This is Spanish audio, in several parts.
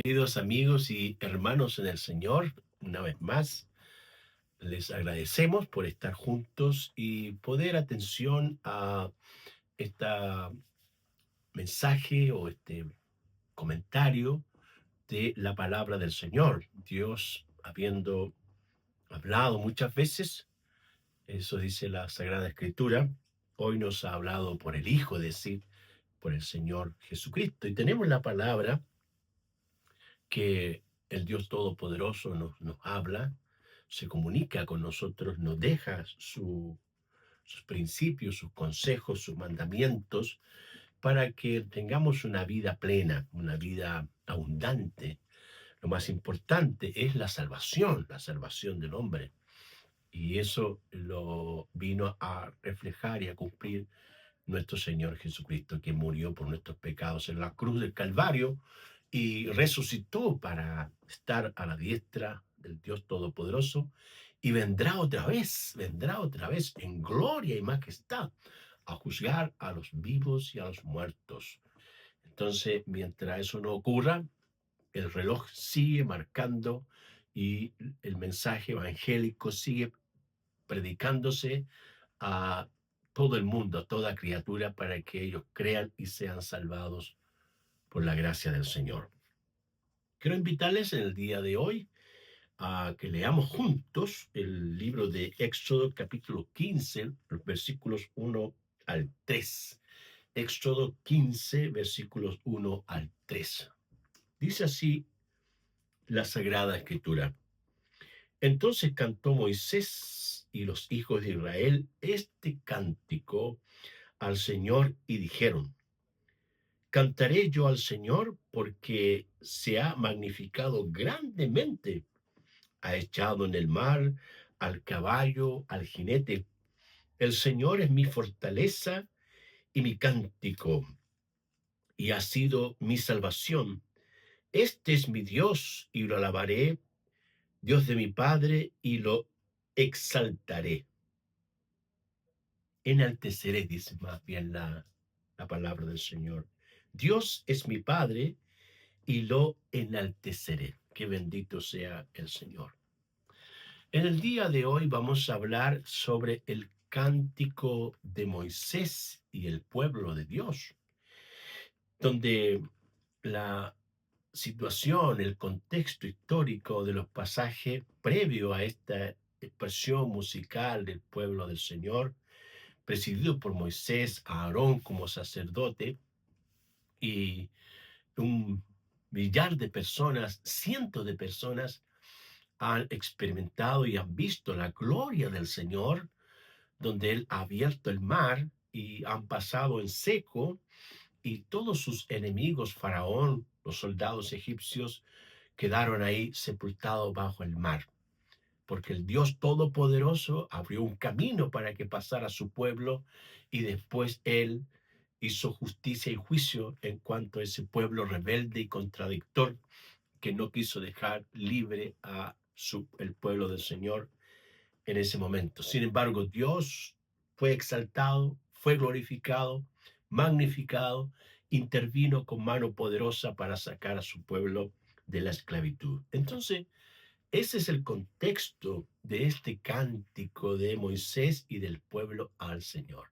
Queridos amigos y hermanos en el Señor, una vez más, les agradecemos por estar juntos y poner atención a este mensaje o este comentario de la palabra del Señor. Dios, habiendo hablado muchas veces, eso dice la Sagrada Escritura, hoy nos ha hablado por el Hijo, es decir, por el Señor Jesucristo. Y tenemos la palabra que el Dios Todopoderoso nos habla, se comunica con nosotros, nos deja sus principios, sus consejos, sus mandamientos, para que tengamos una vida plena, una vida abundante. Lo más importante es la salvación del hombre. Y eso lo vino a reflejar y a cumplir nuestro Señor Jesucristo, que murió por nuestros pecados en la cruz del Calvario y resucitó para estar a la diestra del Dios Todopoderoso, y vendrá otra vez en gloria y majestad a juzgar a los vivos y a los muertos. Entonces, mientras eso no ocurra, el reloj sigue marcando y el mensaje evangélico sigue predicándose a todo el mundo, a toda criatura, para que ellos crean y sean salvados por la gracia del Señor. Quiero invitarles en el día de hoy a que leamos juntos el libro de Éxodo capítulo 15, los versículos 1 al 3. Éxodo 15, versículos 1 al 3. Dice así la Sagrada Escritura. Entonces cantó Moisés y los hijos de Israel este cántico al Señor y dijeron: Cantaré yo al Señor porque se ha magnificado grandemente, ha echado en el mar al caballo, al jinete. El Señor es mi fortaleza y mi cántico, y ha sido mi salvación. Este es mi Dios, y lo alabaré, Dios de mi Padre, y lo exaltaré. Enalteceré, dice más bien la palabra del Señor. Dios es mi Padre, y lo enalteceré. Que bendito sea el Señor. En el día de hoy vamos a hablar sobre el cántico de Moisés y el pueblo de Dios, donde la situación, el contexto histórico de los pasajes previo a esta expresión musical del pueblo del Señor, presidido por Moisés, Aarón como sacerdote y un millar de personas, cientos de personas han experimentado y han visto la gloria del Señor, donde Él ha abierto el mar y han pasado en seco, y todos sus enemigos, Faraón, los soldados egipcios, quedaron ahí sepultados bajo el mar, porque el Dios Todopoderoso abrió un camino para que pasara su pueblo, y después Él hizo justicia y juicio en cuanto a ese pueblo rebelde y contradictor que no quiso dejar libre a el pueblo del Señor en ese momento. Sin embargo, Dios fue exaltado, fue glorificado, magnificado, intervino con mano poderosa para sacar a su pueblo de la esclavitud. Entonces, ese es el contexto de este cántico de Moisés y del pueblo al Señor.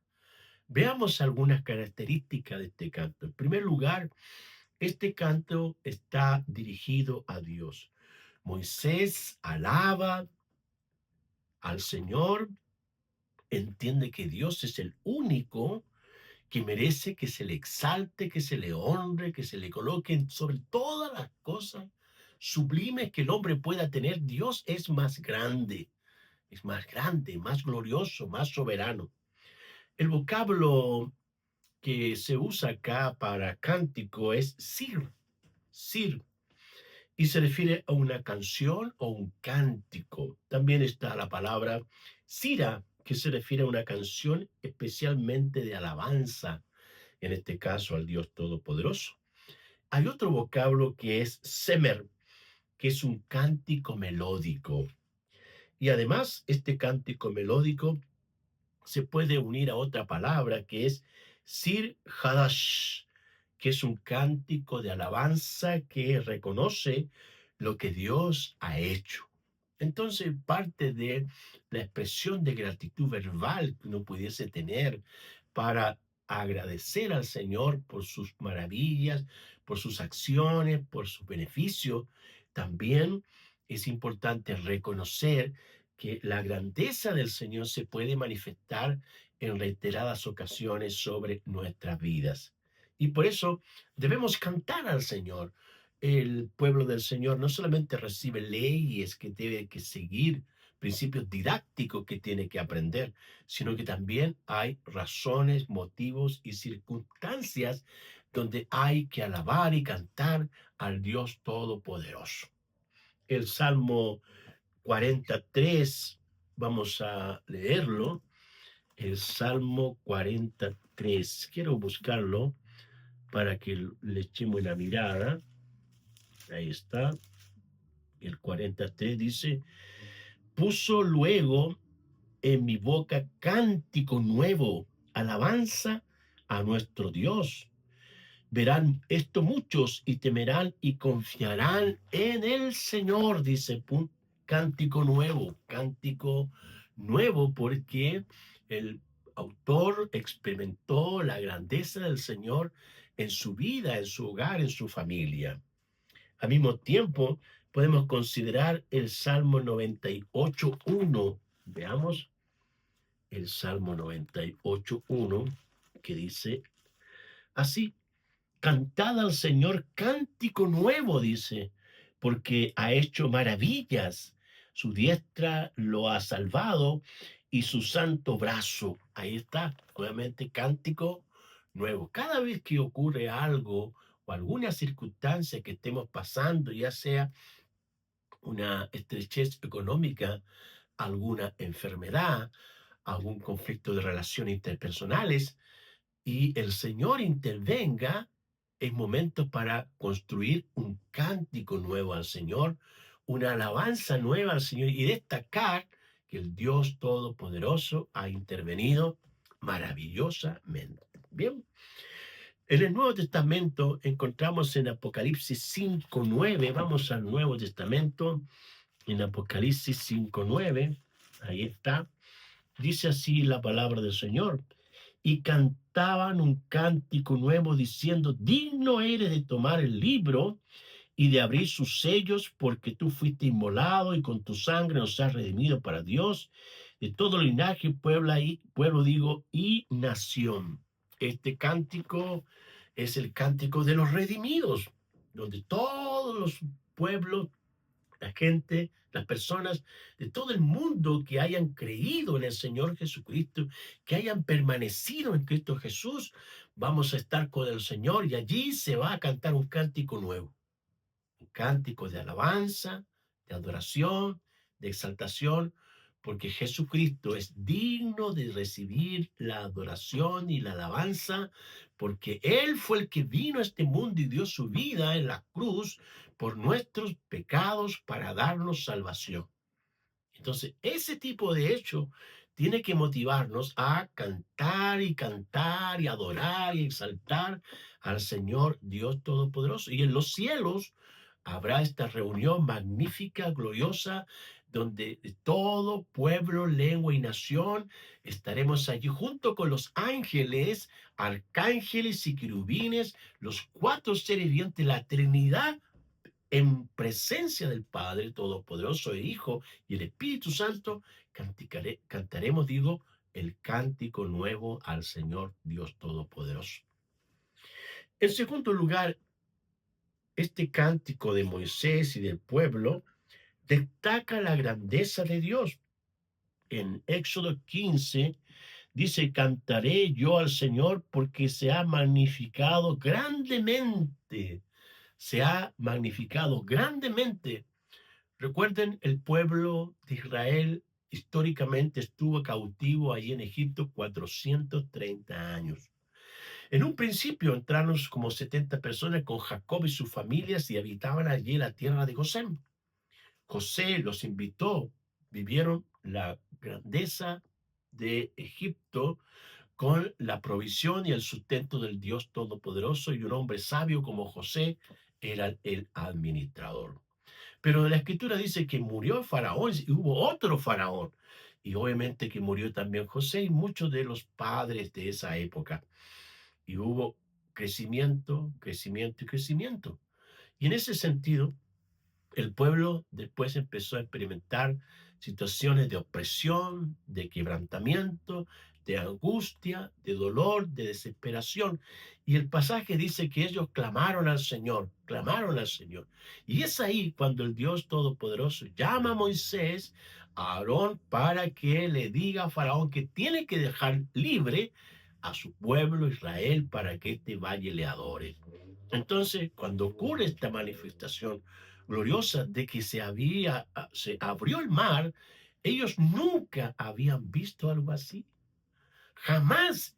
Veamos algunas características de este canto. En primer lugar, este canto está dirigido a Dios. Moisés alaba al Señor, entiende que Dios es el único que merece que se le exalte, que se le honre, que se le coloque sobre todas las cosas sublimes que el hombre pueda tener. Dios es más grande, más glorioso, más soberano. El vocablo que se usa acá para cántico es sir, y se refiere a una canción o un cántico. También está la palabra sira, que se refiere a una canción especialmente de alabanza, en este caso al Dios Todopoderoso. Hay otro vocablo que es semer, que es un cántico melódico. Y además, este cántico melódico se puede unir a otra palabra que es sir hadash, que es un cántico de alabanza que reconoce lo que Dios ha hecho. Entonces, parte de la expresión de gratitud verbal que uno pudiese tener para agradecer al Señor por sus maravillas, por sus acciones, por sus beneficios, también es importante reconocer que la grandeza del Señor se puede manifestar en reiteradas ocasiones sobre nuestras vidas. Y por eso debemos cantar al Señor. El pueblo del Señor no solamente recibe leyes que debe que seguir, principios didácticos que tiene que aprender, sino que también hay razones, motivos y circunstancias donde hay que alabar y cantar al Dios Todopoderoso. El Salmo 43, vamos a leerlo, el Salmo 43. Quiero buscarlo para que le echemos una mirada. Ahí está. El 43 dice, puso luego en mi boca cántico nuevo, alabanza a nuestro Dios. Verán esto muchos y temerán y confiarán en el Señor, dice, cántico nuevo, porque el autor experimentó la grandeza del Señor en su vida, en su hogar, en su familia. Al mismo tiempo, podemos considerar el Salmo 98:1. Veamos el Salmo 98:1, que dice así: cantad al Señor cántico nuevo, dice, porque ha hecho maravillas. Su diestra lo ha salvado y su santo brazo. Ahí está, nuevamente cántico nuevo. Cada vez que ocurre algo o alguna circunstancia que estemos pasando, ya sea una estrechez económica, alguna enfermedad, algún conflicto de relaciones interpersonales, y el Señor intervenga, es momento para construir un cántico nuevo al Señor, una alabanza nueva al Señor y destacar que el Dios Todopoderoso ha intervenido maravillosamente. Bien, en el Nuevo Testamento encontramos en Apocalipsis 5:9, vamos al Nuevo Testamento, en Apocalipsis 5:9, ahí está, dice así la palabra del Señor: y cantaban un cántico nuevo diciendo, digno eres de tomar el libro y de abrir sus sellos, porque tú fuiste inmolado y con tu sangre nos has redimido para Dios, de todo linaje, pueblo digo, y nación. Este cántico es el cántico de los redimidos, donde todos los pueblos, la gente, las personas de todo el mundo que hayan creído en el Señor Jesucristo, que hayan permanecido en Cristo Jesús, vamos a estar con el Señor y allí se va a cantar un cántico nuevo, un cántico de alabanza, de adoración, de exaltación, porque Jesucristo es digno de recibir la adoración y la alabanza, porque Él fue el que vino a este mundo y dio su vida en la cruz por nuestros pecados para darnos salvación. Entonces, ese tipo de hecho tiene que motivarnos a cantar y adorar y exaltar al Señor Dios Todopoderoso. Y en los cielos habrá esta reunión magnífica, gloriosa, donde de todo pueblo, lengua y nación estaremos allí junto con los ángeles, arcángeles y querubines, los cuatro seres vivientes, la Trinidad en presencia del Padre Todopoderoso, el Hijo y el Espíritu Santo, cantaremos, digo, el cántico nuevo al Señor Dios Todopoderoso. En segundo lugar, este cántico de Moisés y del pueblo destaca la grandeza de Dios. En Éxodo 15 dice, cantaré yo al Señor porque se ha magnificado grandemente. Se ha magnificado grandemente. Recuerden, el pueblo de Israel históricamente estuvo cautivo allí en Egipto 430 años. En un principio entraron como 70 personas con Jacob y sus familias y habitaban allí la tierra de Gosén. José los invitó, vivieron la grandeza de Egipto con la provisión y el sustento del Dios Todopoderoso, y un hombre sabio como José era el administrador. Pero la escritura dice que murió Faraón y hubo otro Faraón. Y obviamente que murió también José y muchos de los padres de esa época. Y hubo crecimiento, crecimiento y crecimiento. Y en ese sentido, el pueblo después empezó a experimentar situaciones de opresión, de quebrantamiento, de angustia, de dolor, de desesperación. Y el pasaje dice que ellos clamaron al Señor, clamaron al Señor. Y es ahí cuando el Dios Todopoderoso llama a Moisés, a Aarón, para que le diga a Faraón que tiene que dejar libre a su pueblo Israel para que éste vaya y le adore. Entonces, cuando ocurre esta manifestación gloriosa de que se abrió el mar, ellos nunca habían visto algo así. Jamás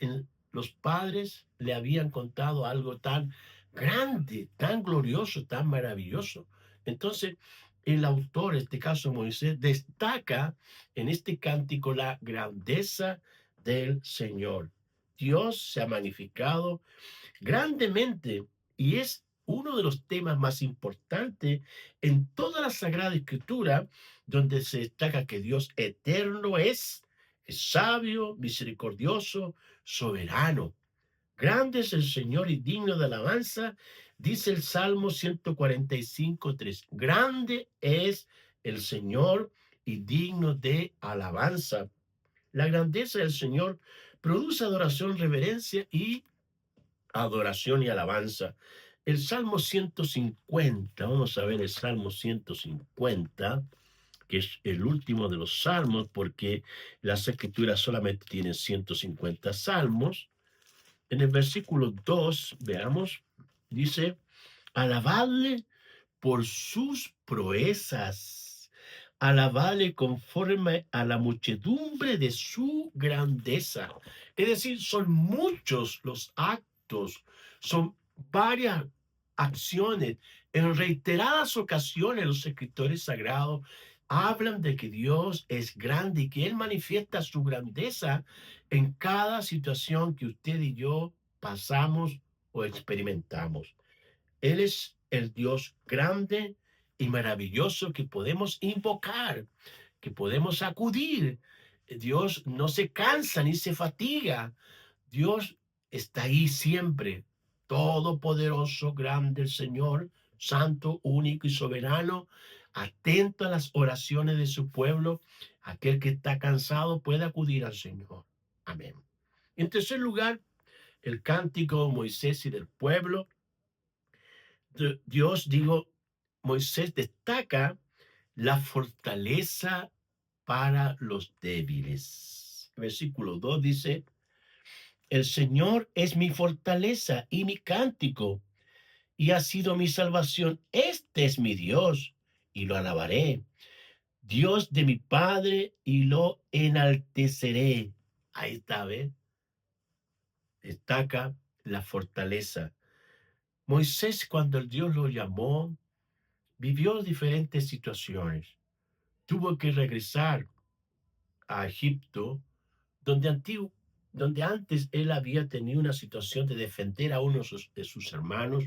los padres le habían contado algo tan grande, tan glorioso, tan maravilloso. Entonces, el autor, en este caso Moisés, destaca en este cántico la grandeza del Señor. Dios se ha magnificado grandemente y es uno de los temas más importantes en toda la Sagrada Escritura, donde se destaca que Dios eterno es sabio, misericordioso, soberano. Grande es el Señor y digno de alabanza, dice el Salmo 145:3. Grande es el Señor y digno de alabanza. La grandeza del Señor produce adoración, reverencia y adoración y alabanza. El Salmo 150, vamos a ver el Salmo 150, que es el último de los salmos, porque las escrituras solamente tienen 150 salmos. En el versículo 2, veamos, dice, alabadle por sus proezas, alabadle conforme a la muchedumbre de su grandeza. Es decir, son muchos los actos, son varias acciones. En reiteradas ocasiones los escritores sagrados hablan de que Dios es grande y que Él manifiesta su grandeza en cada situación que usted y yo pasamos o experimentamos. Él es el Dios grande y maravilloso que podemos invocar, que podemos acudir. Dios no se cansa ni se fatiga. Dios está ahí siempre, todopoderoso, grande el Señor, santo, único y soberano, atento a las oraciones de su pueblo. Aquel que está cansado puede acudir al Señor. Amén. En tercer lugar, el cántico de Moisés y del pueblo. Dios, digo, Moisés destaca la fortaleza para los débiles. Versículo 2 dice, el Señor es mi fortaleza y mi cántico, y ha sido mi salvación. Este es mi Dios, y lo alabaré. Dios de mi Padre, y lo enalteceré. Ahí está, ¿ves? Destaca la fortaleza. Moisés, cuando el Dios lo llamó, vivió diferentes situaciones. Tuvo que regresar a Egipto, donde antes él había tenido una situación de defender a uno de sus hermanos,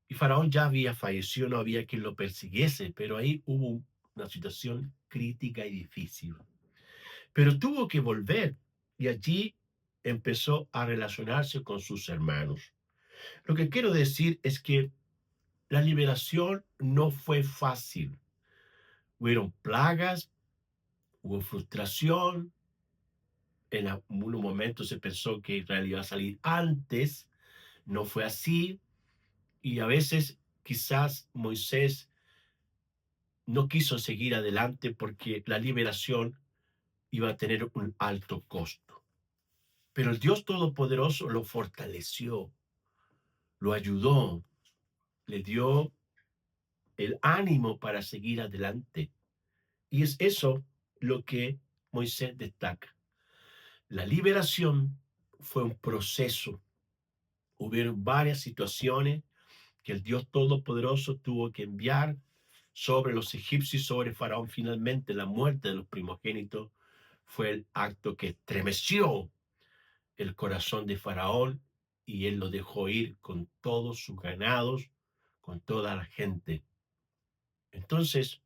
y Faraón ya había fallecido, no había quien lo persiguiese, pero ahí hubo una situación crítica y difícil. Pero tuvo que volver y allí empezó a relacionarse con sus hermanos. Lo que quiero decir es que la liberación no fue fácil. Hubieron plagas, hubo frustración. En algunos momentos se pensó que Israel iba a salir antes, no fue así, y a veces quizás Moisés no quiso seguir adelante porque la liberación iba a tener un alto costo. Pero el Dios Todopoderoso lo fortaleció, lo ayudó, le dio el ánimo para seguir adelante. Y es eso lo que Moisés destaca. La liberación fue un proceso. Hubieron varias situaciones que el Dios Todopoderoso tuvo que enviar sobre los egipcios, sobre Faraón. Finalmente, la muerte de los primogénitos fue el acto que estremeció el corazón de Faraón y él lo dejó ir con todos sus ganados, con toda la gente. Entonces,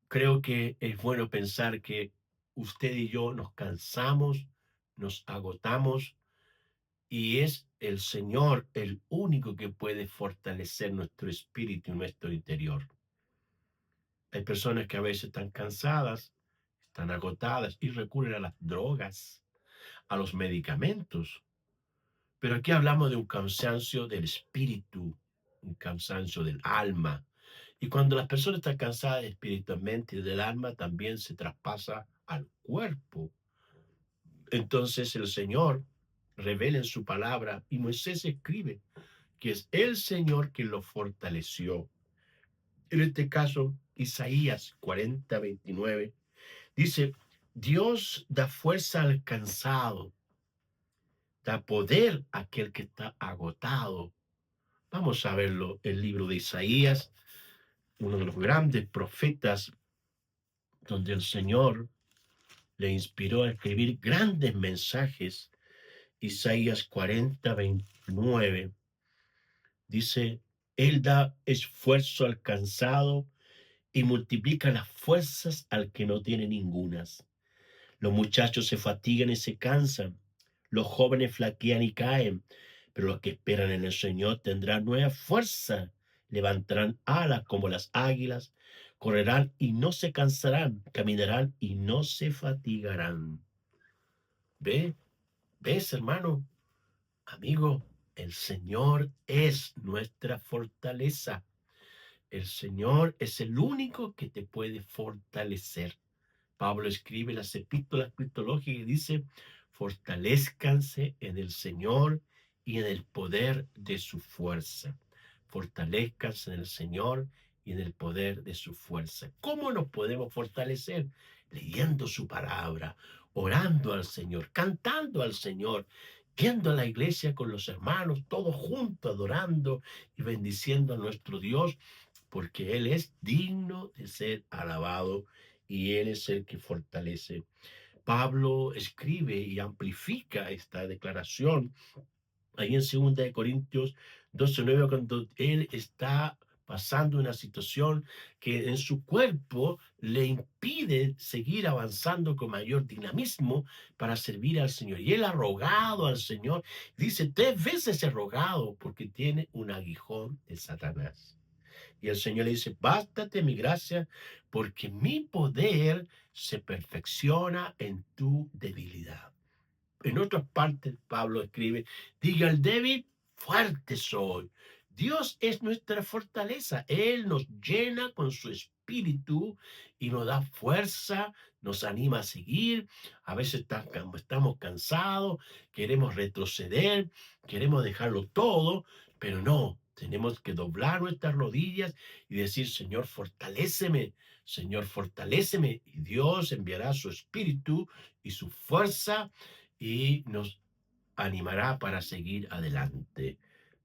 creo que es bueno pensar que usted y yo nos cansamos, nos agotamos y es el Señor el único que puede fortalecer nuestro espíritu y nuestro interior. Hay personas que a veces están cansadas, están agotadas y recurren a las drogas, a los medicamentos. Pero aquí hablamos de un cansancio del espíritu, un cansancio del alma. Y cuando las personas están cansadas espiritualmente y del alma, también se traspasa al cuerpo. Entonces el Señor revela en su palabra y Moisés escribe que es el Señor quien lo fortaleció. En este caso, Isaías 40:29 dice, Dios da fuerza al cansado, da poder a aquel que está agotado. Vamos a verlo, el libro de Isaías, uno de los grandes profetas, donde el Señor le inspiró a escribir grandes mensajes. Isaías 40:29 dice, Él da esfuerzo al cansado y multiplica las fuerzas al que no tiene ningunas. Los muchachos se fatigan y se cansan, los jóvenes flaquean y caen, pero los que esperan en el Señor tendrán nueva fuerza, levantarán alas como las águilas, correrán y no se cansarán, caminarán y no se fatigarán. ¿Ve? ¿Ves, hermano? Amigo, el Señor es nuestra fortaleza. El Señor es el único que te puede fortalecer. Pablo escribe las epístolas cristológicas y dice, fortalezcanse en el Señor y en el poder de su fuerza. Fortalezcanse en el Señor y en el poder de su fuerza. ¿Cómo nos podemos fortalecer? Leyendo su palabra, orando al Señor, cantando al Señor, yendo a la iglesia con los hermanos, todos juntos adorando y bendiciendo a nuestro Dios, porque Él es digno de ser alabado y Él es el que fortalece. Pablo escribe y amplifica esta declaración ahí en 2 Corintios 12:9, cuando él está pasando una situación que en su cuerpo le impide seguir avanzando con mayor dinamismo para servir al Señor. Y él ha rogado al Señor, dice 3 veces he rogado porque tiene un aguijón de Satanás. Y el Señor le dice, bástate mi gracia, porque mi poder se perfecciona en tu debilidad. En otras partes, Pablo escribe, diga el débil, fuerte soy. Dios es nuestra fortaleza. Él nos llena con su espíritu y nos da fuerza, nos anima a seguir. A veces estamos cansados, queremos retroceder, queremos dejarlo todo, pero no. Tenemos que doblar nuestras rodillas y decir, Señor, fortaléceme, Señor, fortaléceme. Y Dios enviará su espíritu y su fuerza y nos animará para seguir adelante.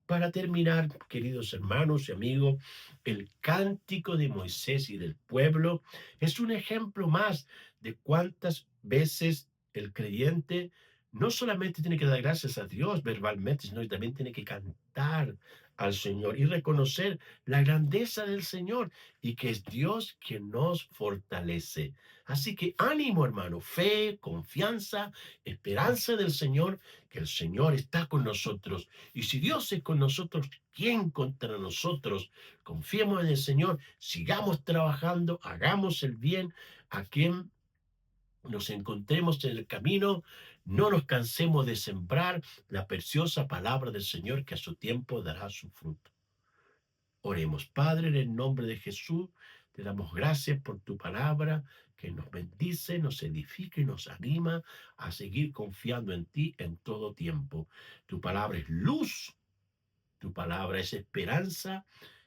Para terminar, queridos hermanos y amigos, el cántico de Moisés y del pueblo es un ejemplo más de cuántas veces el creyente no solamente tiene que dar gracias a Dios verbalmente, sino que también tiene que cantar al Señor y reconocer la grandeza del Señor y que es Dios quien nos fortalece. Así que ánimo, hermano, fe, confianza, esperanza del Señor, que el Señor está con nosotros. Y si Dios es con nosotros, ¿quién contra nosotros? Confiemos en el Señor, sigamos trabajando, hagamos el bien a quien nos encontremos en el camino, no nos cansemos de sembrar la preciosa palabra del Señor que a su tiempo dará su fruto. Oremos, Padre, en el nombre de Jesús, te damos gracias por tu palabra que nos bendice, nos edifica y nos anima a seguir confiando en ti en todo tiempo. Tu palabra es luz, tu palabra es esperanza,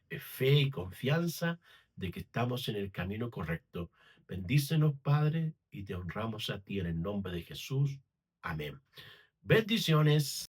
es fe y confianza de que estamos en el camino correcto. Bendícenos, Padre, y te honramos a ti en el nombre de Jesús. Amén. Bendiciones.